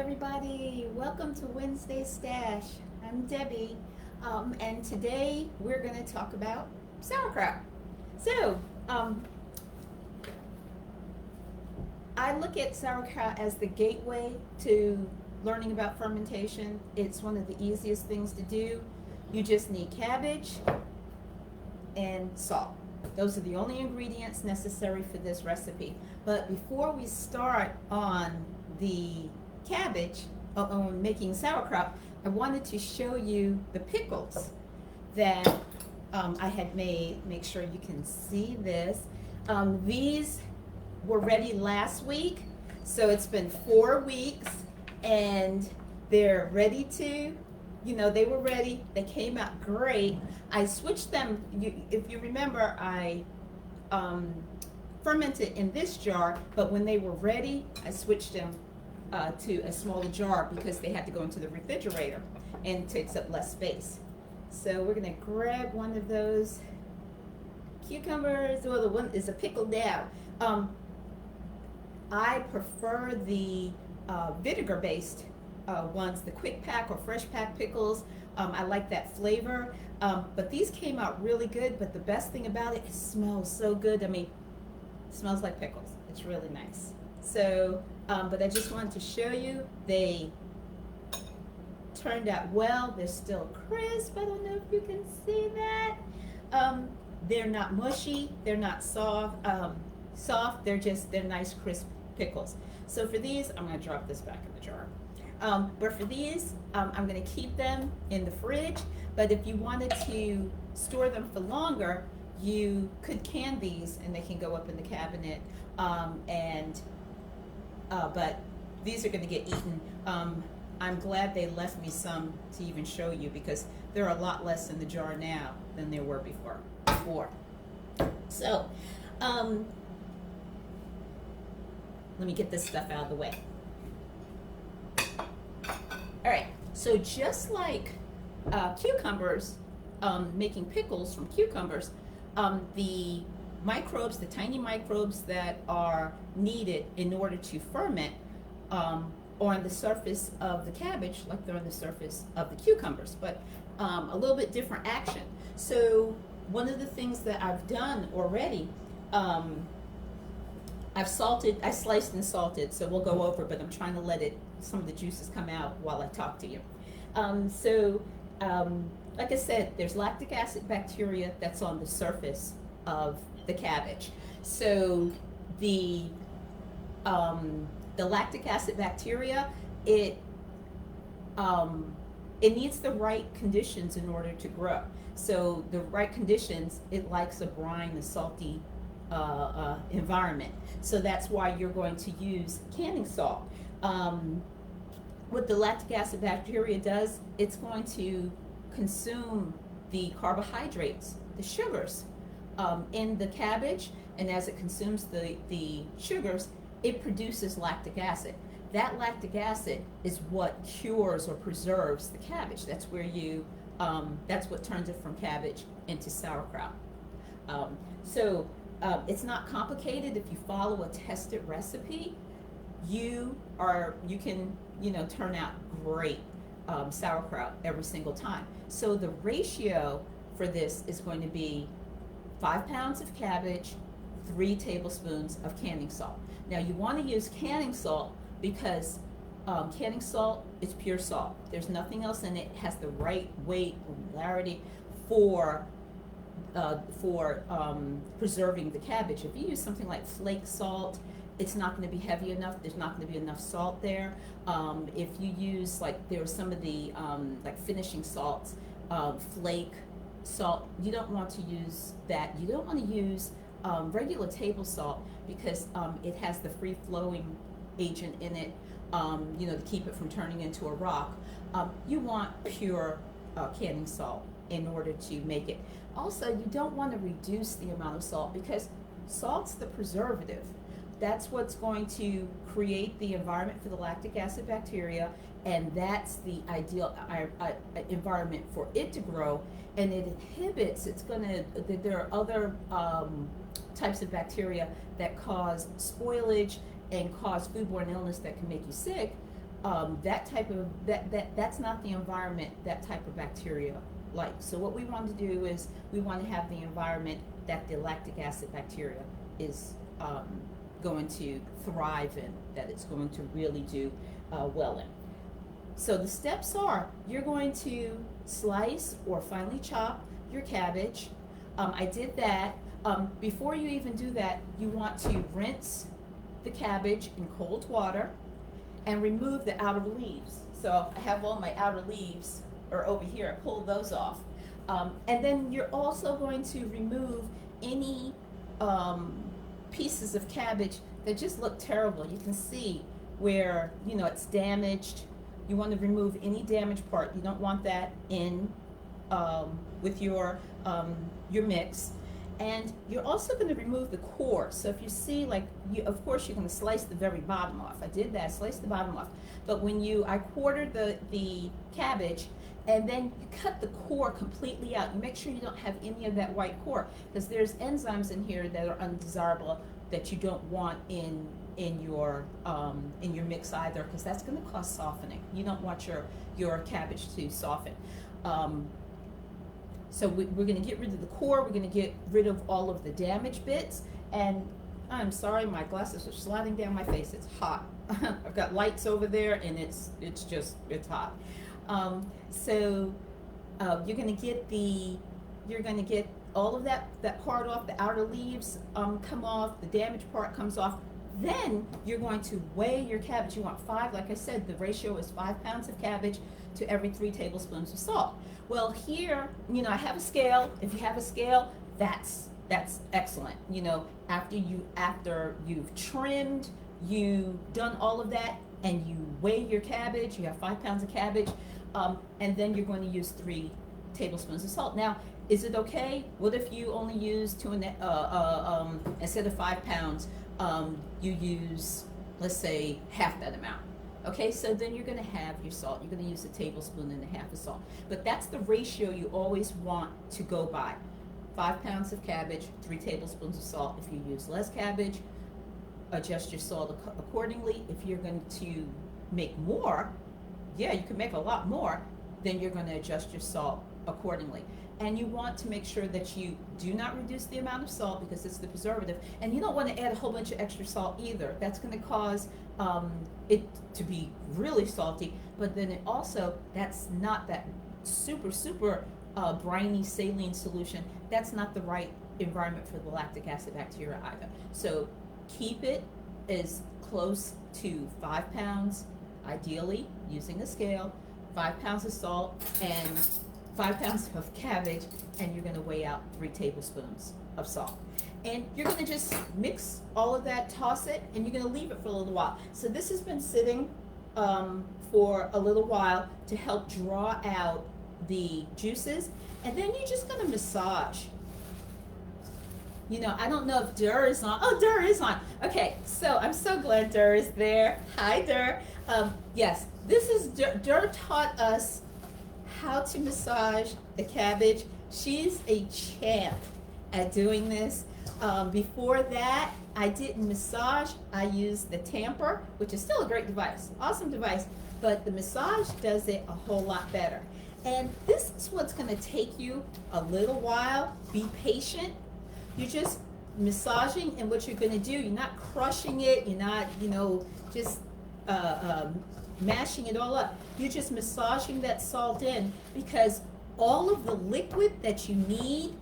everybody. Welcome to Wednesday Stash. I'm Debbie, and today we're going to talk about sauerkraut. So, I look at sauerkraut as the gateway to learning about fermentation. It's one of the easiest things to do. You just need cabbage and salt. Those are the only ingredients necessary for this recipe. But before we start on the cabbage, on making sauerkraut, I wanted to show you the pickles that I had made. Make sure you can see this. These were ready last week, so it's been 4 weeks and they're ready to, they were ready. They came out great. I switched them. If you remember, I fermented in this jar, but when they were ready, I switched them to a smaller jar because they had to go into the refrigerator and it takes up less space. So we're gonna grab one of those cucumbers. Well, the one is a pickle down. I prefer the vinegar-based ones, the quick pack or fresh pack pickles. I like that flavor. But these came out really good. But the best thing about it smells so good. I mean, it smells like pickles. It's really nice. So, but I just wanted to show you, they turned out well. They're still crisp. I don't know if you can see that. They're not mushy. They're not soft. They're nice crisp pickles. So for these, I'm going to drop this back in the jar. But for these, I'm going to keep them in the fridge. But if you wanted to store them for longer, you could can these and they can go up in the cabinet. But these are going to get eaten. I'm glad they left me some to even show you because there are a lot less in the jar now than there were before. So, let me get this stuff out of the way. All right, so just like cucumbers, making pickles from cucumbers, the microbes, the tiny microbes that are needed in order to ferment are on the surface of the cabbage like they're on the surface of the cucumbers, but a little bit different action. So one of the things that I've done already, I sliced and salted, so we'll go over, but I'm trying to let some of the juices come out while I talk to you. Like I said, there's lactic acid bacteria that's on the surface of the cabbage. So the lactic acid bacteria, it needs the right conditions in order to grow. So the right conditions, it likes a brine, a salty environment. So that's why you're going to use canning salt. What the lactic acid bacteria does, it's going to consume the carbohydrates, the sugars in the cabbage, and as it consumes the sugars, it produces lactic acid. That lactic acid is what cures or preserves the cabbage. That's where that's what turns it from cabbage into sauerkraut. It's not complicated. If you follow a tested recipe, you can turn out great sauerkraut every single time. So the ratio for this is going to be 5 pounds of cabbage, 3 tablespoons of canning salt. Now you want to use canning salt because canning salt is pure salt. There's nothing else in it. It has the right weight, molarity for preserving the cabbage. If you use something like flake salt, it's not going to be heavy enough. There's not going to be enough salt there. If you use, like, there are some of the like finishing salts, flake salt, you don't want to use that. You don't want to use regular table salt because it has the free-flowing agent in it, to keep it from turning into a rock. You want pure canning salt in order to make it. Also, you don't want to reduce the amount of salt because salt's the preservative. That's what's going to create the environment for the lactic acid bacteria, and that's the ideal environment for it to grow. And it inhibits, there are other types of bacteria that cause spoilage and cause foodborne illness that can make you sick. that's not the environment that type of bacteria like. So what we want to do is we want to have the environment that the lactic acid bacteria is going to thrive in, that it's going to really do well in. So the steps are, you're going to slice or finely chop your cabbage. I did that. Before you even do that, you want to rinse the cabbage in cold water and remove the outer leaves. So I have all my outer leaves are over here. I pulled those off. And then you're also going to remove any pieces of cabbage that just look terrible. You can see where, you know, it's damaged. You want to remove any damaged part. You don't want that in with your mix. And you're also going to remove the core. So if you see, like, of course you're going to slice the very bottom off. I did that, slice the bottom off. But when I quartered the cabbage, and then you cut the core completely out. You make sure you don't have any of that white core, because there's enzymes in here that are undesirable that you don't want in your mix either, because that's going to cause softening. You don't want your cabbage to soften. So we're going to get rid of the core. We're going to get rid of all of the damaged bits. And I'm sorry, my glasses are sliding down my face. It's hot. I've got lights over there, and it's hot. So you're going to get all of that part off. The outer leaves come off. The damaged part comes off. Then you're going to weigh your cabbage. You want 5, like I said, the ratio is 5 pounds of cabbage to every 3 tablespoons of salt. Well, here, you know, I have a scale. If you have a scale, that's excellent. You know, after you've trimmed, you've done all of that, and you weigh your cabbage, you have 5 pounds of cabbage, and then you're going to use 3 tablespoons of salt. Now, is it okay? What if you only use instead of 5 pounds, you use, let's say, half that amount? Okay, so then you're going to have your salt. You're going to use 1.5 tablespoons of salt. But that's the ratio you always want to go by. 5 pounds of cabbage, 3 tablespoons of salt. If you use less cabbage, adjust your salt accordingly. If you're going to make more, yeah, you can make a lot more, then you're going to adjust your salt accordingly. And you want to make sure that you do not reduce the amount of salt, because it's the preservative. And you don't want to add a whole bunch of extra salt either. That's going to cause it to be really salty. But then it also, that's not that super briny saline solution. That's not the right environment for the lactic acid bacteria either. So keep it as close to 5 pounds, ideally using a scale, 5 pounds of salt, and 5 pounds of cabbage, and you're going to weigh out 3 tablespoons of salt. And you're going to just mix all of that, toss it, and you're going to leave it for a little while. So this has been sitting for a little while to help draw out the juices, and then you're just going to massage. You know, I don't know if Durr is on. Oh, Durr is on. Okay, so I'm so glad Durr is there. Hi, Durr. Yes, this is Durr taught us how to massage the cabbage. She's a champ at doing this. Before that, I didn't massage. I used the tamper, which is still a great device, awesome device, but the massage does it a whole lot better. And this is what's going to take you a little while. Be patient. You're just massaging, and what you're going to do, you're not crushing it, you're not, you know, just mashing it all up. You're just massaging that salt in, because all of the liquid that you need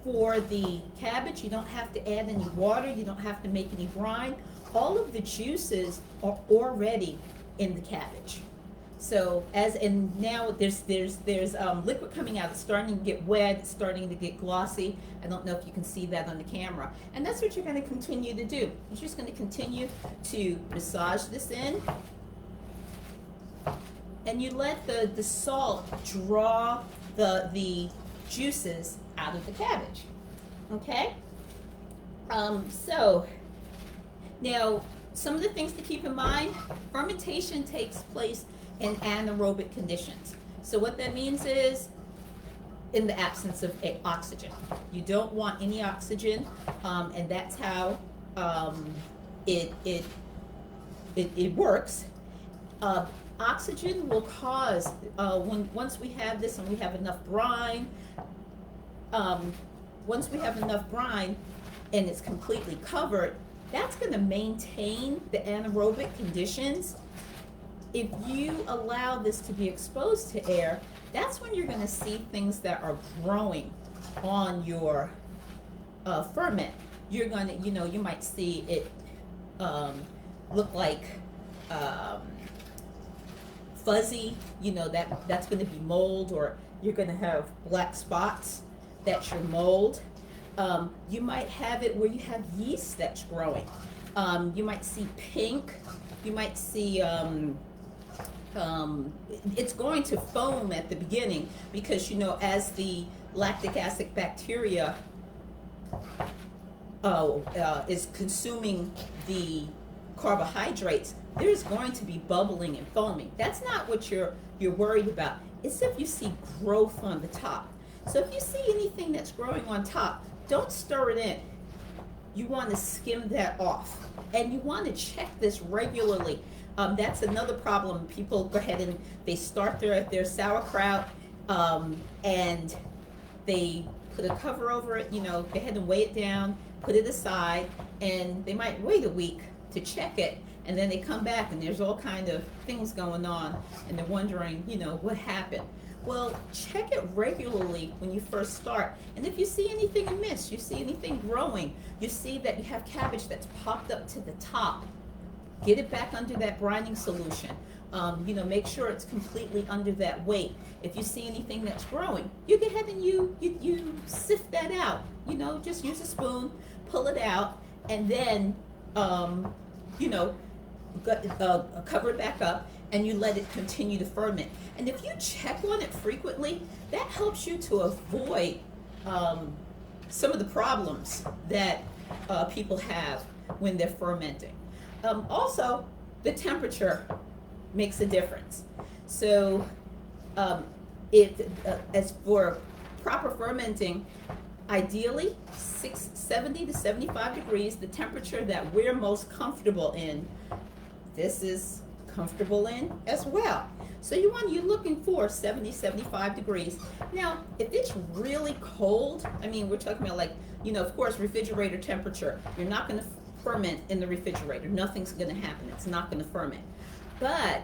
for the cabbage, you don't have to add any water, you don't have to make any brine. All of the juices are already in the cabbage. So and now there's liquid coming out. It's starting to get wet, it's starting to get glossy. I don't know if you can see that on the camera. And that's what you're going to continue to do. You're just going to continue to massage this in. And you let the salt draw the juices out of the cabbage. Okay? So now some of the things to keep in mind: fermentation takes place in anaerobic conditions. So what that means is in the absence of oxygen. You don't want any oxygen, and that's how it works. Uh, Oxygen will cause, once we have this and we have enough brine, um, once we have enough brine and it's completely covered, that's going to maintain the anaerobic conditions. If you allow this to be exposed to air, that's when you're going to see things that are growing on your ferment. You're going to, you might see it look like fuzzy, that's going to be mold, or you're going to have black spots. That's your mold. You might have it where you have yeast that's growing. You might see pink. You might see it's going to foam at the beginning because, as the lactic acid bacteria is consuming the carbohydrates, there's going to be bubbling and foaming. That's not what you're worried about. It's if you see growth on the top. So if you see anything that's growing on top, don't stir it in. You want to skim that off. And you want to check this regularly. That's another problem. People go ahead and they start their sauerkraut, and they put a cover over it, go ahead and weigh it down, put it aside, and they might wait a week to check it, and then they come back and there's all kind of things going on, and they're wondering, what happened. Well, check it regularly when you first start, and if you see anything amiss, you see anything growing, you see that you have cabbage that's popped up to the top, get it back under that brining solution. Make sure it's completely under that weight. If you see anything that's growing, you go ahead and you sift that out. Just use a spoon, pull it out, and then cover it back up, and you let it continue to ferment. And if you check on it frequently, that helps you to avoid some of the problems that people have when they're fermenting. Also, the temperature makes a difference. So as for proper fermenting, ideally 70 to 75 degrees, the temperature that we're most comfortable in. This is comfortable in as well. So you're looking for 70, 75 degrees. Now, if it's really cold, we're talking about of course, refrigerator temperature. You're not going to ferment in the refrigerator. Nothing's going to happen. It's not going to ferment. But,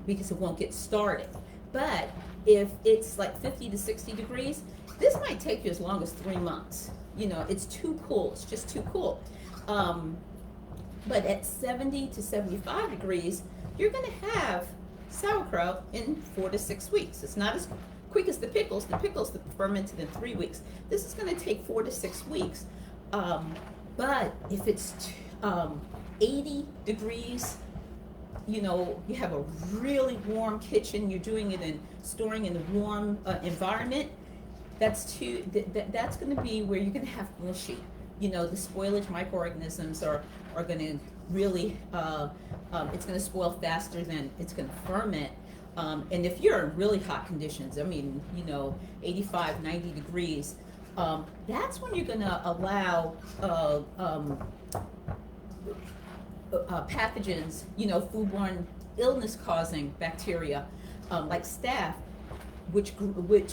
because it won't get started. But if it's like 50 to 60 degrees, this might take you as long as 3 months. It's too cool. It's just too cool. But at 70 to 75 degrees, you're going to have sauerkraut in 4 to 6 weeks. It's not as quick as the pickles. The pickles fermented in 3 weeks. This is going to take 4 to 6 weeks. But if it's 80 degregoing you have a really warm kitchen, you're doing it storing in a warm environment, that's going to be where you're going to have mushy. The spoilage microorganisms are going to really, it's going to spoil faster than it's going to ferment. And if you're in really hot conditions, 85, 90 degrees, that's when you're going to allow pathogens, foodborne illness-causing bacteria, like staph, which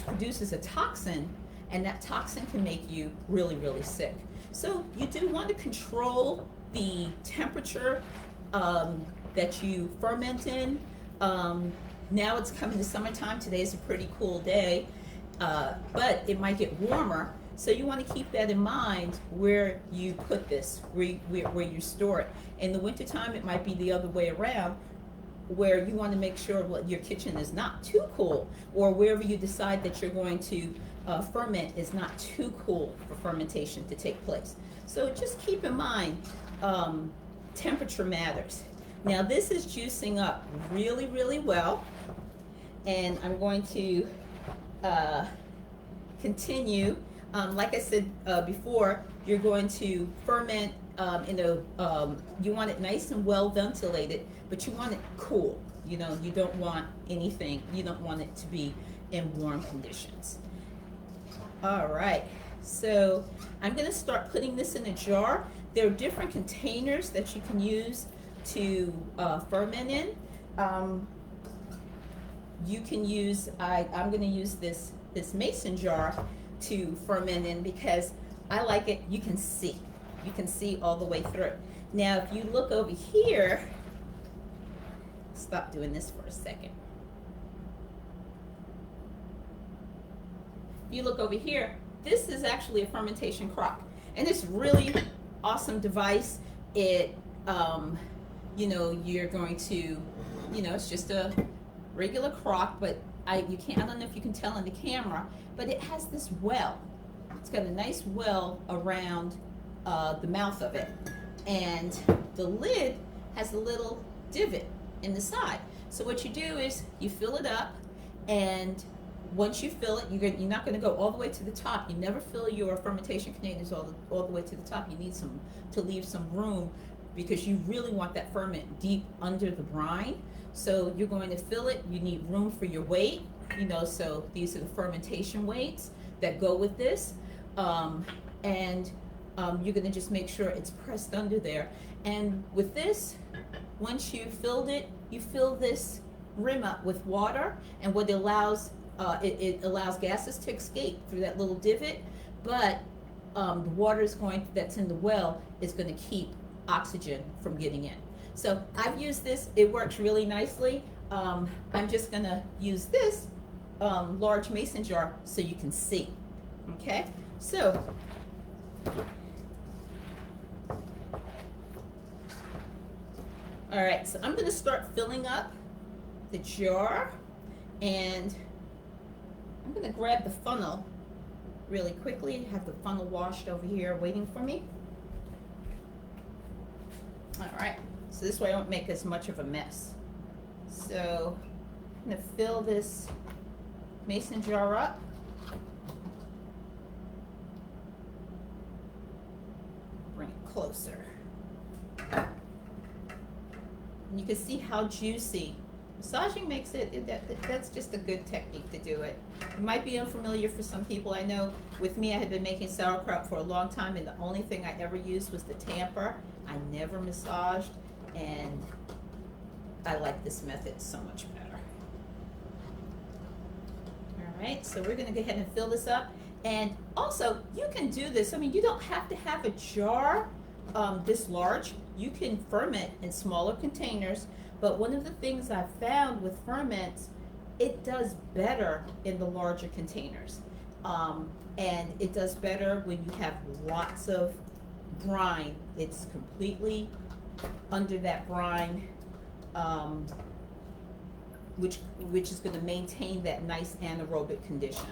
produces a toxin, and that toxin can make you really, really sick. So you do want to control the temperature that you ferment in. Now it's coming to summertime. Today is a pretty cool day, but it might get warmer. So you want to keep that in mind where you put this, where you store it. In the wintertime, it might be the other way around, where you want to make sure your kitchen is not too cool, or wherever you decide that you're going to ferment is not too cool for fermentation to take place. So just keep in mind, temperature matters. Now this is juicing up really, really well, and I'm going to continue. Like I said before, you're going to ferment you want it nice and well ventilated, but you want it cool. You don't want you don't want it to be in warm conditions. All right, so I'm going to start putting this in a jar. There are different containers that you can use to ferment in. you can use, I'm going to use this mason jar to ferment in because I like it. You can see all the way through. Now if you look over here, stop doing this for a second. You look over here, this is actually a fermentation crock, and it's really awesome device. It you know, you're going to, you know, it's just a regular crock, but I don't know if you can tell on the camera, but it has this well. It's got a nice well around the mouth of it, and the lid has a little divot in the side. So what you do is you fill it up, and once you fill it, you're not going to go all the way to the top. You never fill your fermentation containers all the way to the top. You need to leave some room, because you really want that ferment deep under the brine. So you're going to fill it. You need room for your weight, you know, so these are the fermentation weights that go with this. You're going to just make sure it's pressed under there. And with this, once you filled it, you fill this rim up with water, and what it allows, it allows gases to escape through that little divot, but the water that's in the well is going to keep oxygen from getting in. So I've used this, it works really nicely. I'm just going to use this large mason jar so you can see. Okay, so all right, so I'm going to start filling up the jar, and I'm going to grab the funnel really quickly. Have the funnel washed over here waiting for me. All right, so this way I don't make as much of a mess. So I'm going to fill this mason jar up. Bring it closer. And you can see how juicy. Massaging makes it, that's just a good technique to do it. It might be unfamiliar for some people. I know with me, I had been making sauerkraut for a long time, and the only thing I ever used was the tamper. I never massaged, and I like this method so much better. All right, so we're gonna go ahead and fill this up. And also, you can do this, I mean, you don't have to have a jar this large. You can ferment in smaller containers, but one of the things I've found with ferments, it does better in the larger containers. And it does better when you have lots of brine. It's completely under that brine, which is going to maintain that nice anaerobic condition.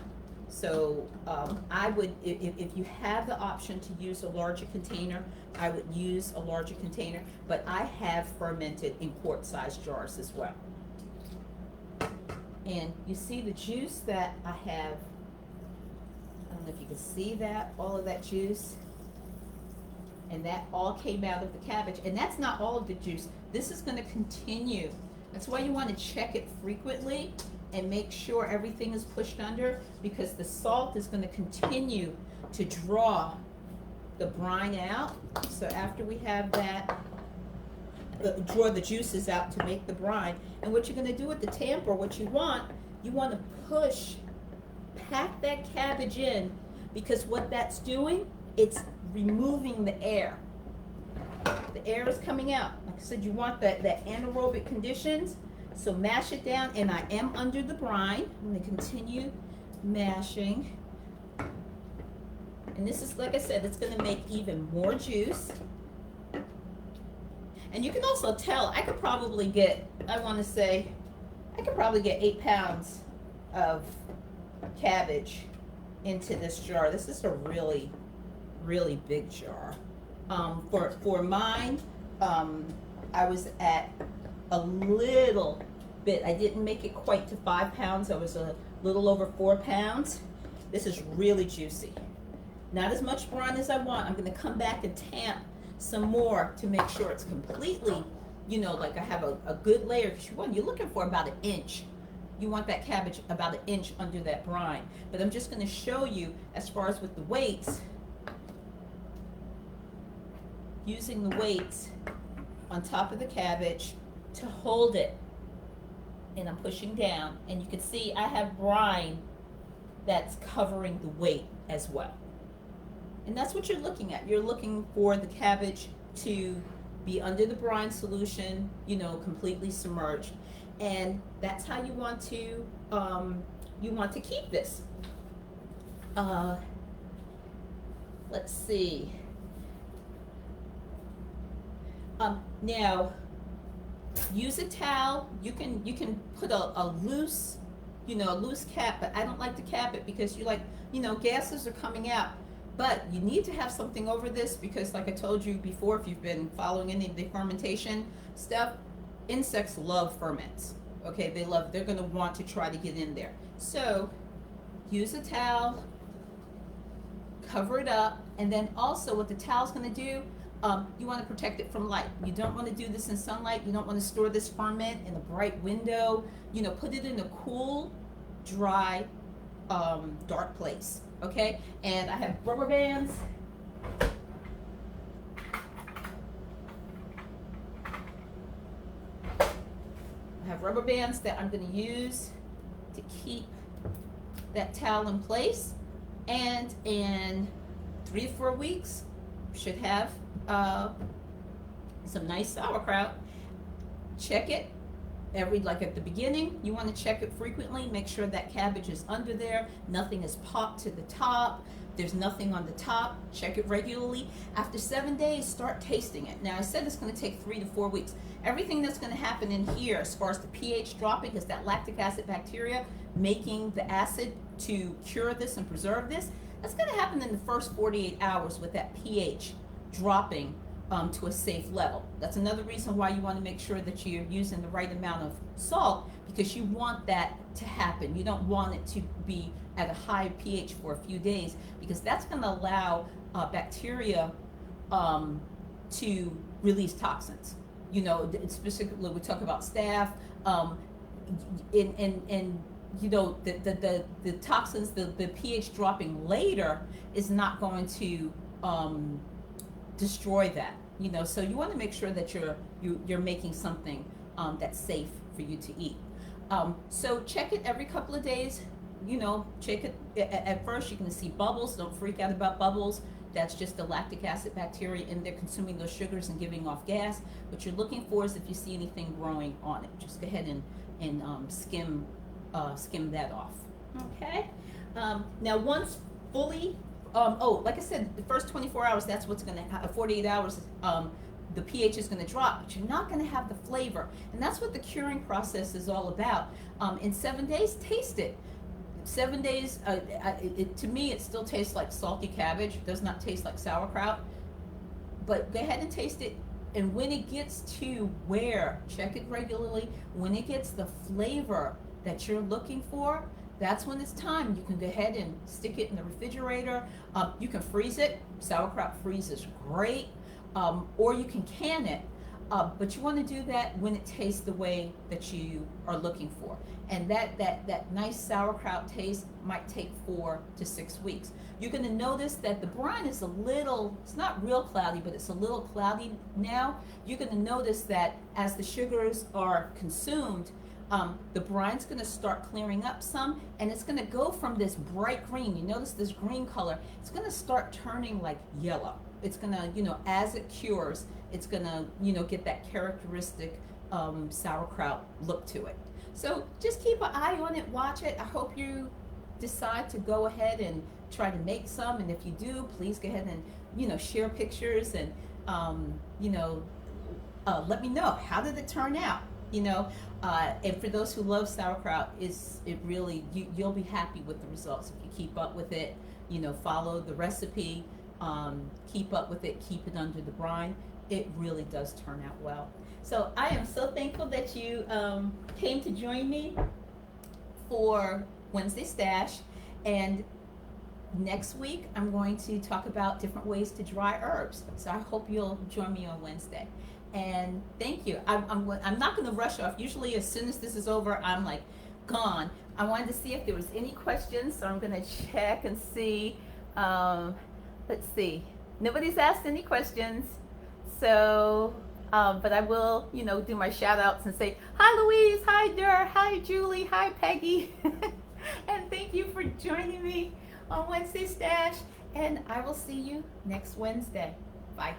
So I would, if you have the option to use a larger container, I would use a larger container, but I have fermented in quart-sized jars as well. And you see the juice that I have, I don't know if you can see that, all of that juice. And that all came out of the cabbage. And that's not all of the juice. This is going to continue. That's why you want to check it frequently and make sure everything is pushed under, because the salt is going to continue to draw the brine out. So after we have that, draw the juices out to make the brine. And what you're going to do with the tamper, what you want to push, pack that cabbage in, because what that's doing, it's removing the air. The air is coming out. Like I said, you want that anaerobic conditions. So mash it down, and I am under the brine. I'm going to continue mashing. And this is, like I said, it's going to make even more juice. And you can also tell, I could probably get, I could probably get 8 pounds of cabbage into this jar. This is a really, really big jar. For mine, I was at a little bit. I didn't make it quite to 5 pounds. I was a little over 4 pounds. This is really juicy. Not as much brine as I want. I'm going to come back and tamp some more to make sure it's completely, you know, like I have a good layer. Because you're looking for about 1 inch. You want that cabbage about 1 inch under that brine. But I'm just going to show you, as far as with the weights, using the weights on top of the cabbage to hold it and I'm pushing down, and you can see I have brine that's covering the weight as well. And that's what you're looking at. You're looking for the cabbage to be under the brine solution, completely submerged. And that's how you want to keep this. Let's see. Now, use a towel. You can put a loose, loose cap, but I don't like to cap it because gases are coming out. But you need to have something over this because, like I told you before, if you've been following any of the fermentation stuff, insects love ferments. Okay, they're going to want to try to get in there. So use a towel, cover it up, and then also what the towel's going to do, you want to protect it from light. You don't want to do this in sunlight. You don't want to store this ferment in a bright window. Put it in a cool, dry, dark place. Okay, and I have rubber bands. I have rubber bands that I'm going to use to keep that towel in place. And in 3 to 4 weeks, should have some nice sauerkraut. Check it at the beginning. You want to check it frequently. Make sure that cabbage is under there. Nothing is popped to the top. There's nothing on the top. Check it regularly. After 7 days, start tasting it. Now, I said it's going to take 3 to 4 weeks. Everything that's going to happen in here, as far as the pH dropping, is that lactic acid bacteria making the acid to cure this and preserve this. That's going to happen in the first 48 hours with that pH dropping to a safe level. That's another reason why you want to make sure that you're using the right amount of salt, because you want that to happen. You don't want it to be at a high pH for a few days, because that's going to allow bacteria to release toxins. Specifically, we talk about staph, the toxins, the pH dropping later is not going to destroy that. So you want to make sure that you're making something that's safe for you to eat. So check it every couple of days. Check it. At first, you're going to see bubbles. Don't freak out about bubbles. That's just the lactic acid bacteria in there consuming those sugars and giving off gas. What you're looking for is if you see anything growing on it. Just go ahead and skim that off. Okay. Now, once fully, like I said, the first 24 hours, that's what's going to happen. 48 hours, the pH is going to drop, but you're not going to have the flavor. And that's what the curing process is all about. In 7 days, taste it. 7 days, to me, it still tastes like salty cabbage. It does not taste like sauerkraut. But go ahead and taste it. And when it gets to check it regularly, when it gets the flavor that you're looking for, that's when it's time. You can go ahead and stick it in the refrigerator. You can freeze it. Sauerkraut freezes great. Or you can can it. But you want to do that when it tastes the way that you are looking for. And that nice sauerkraut taste might take 4 to 6 weeks. You're going to notice that the brine is it's not real cloudy, but it's a little cloudy now. You're going to notice that as the sugars are consumed, the brine's going to start clearing up some, and it's going to go from this bright green. You notice this green color. It's going to start turning like yellow. It's going to, as it cures, it's going to, get that characteristic sauerkraut look to it. So just keep an eye on it, watch it. I hope you decide to go ahead and try to make some, and if you do, please go ahead and, share pictures and, let me know, how did it turn out? And for those who love sauerkraut, you'll be happy with the results if you keep up with it, follow the recipe, keep up with it, keep it under the brine. It really does turn out well. So I am so thankful that you came to join me for Wednesday Stash. And next week, I'm going to talk about different ways to dry herbs. So I hope you'll join me on Wednesday. And thank you. I'm not going to rush off. Usually as soon as this is over, I'm like gone. I wanted to see if there was any questions, so I'm going to check and see. Let's see. Nobody's asked any questions. So But I will, you know, do my shout outs and say, hi Louise, hi Dur, hi Julie, hi Peggy. And thank you for joining me on Wednesday Stash. And I will see you next Wednesday. Bye.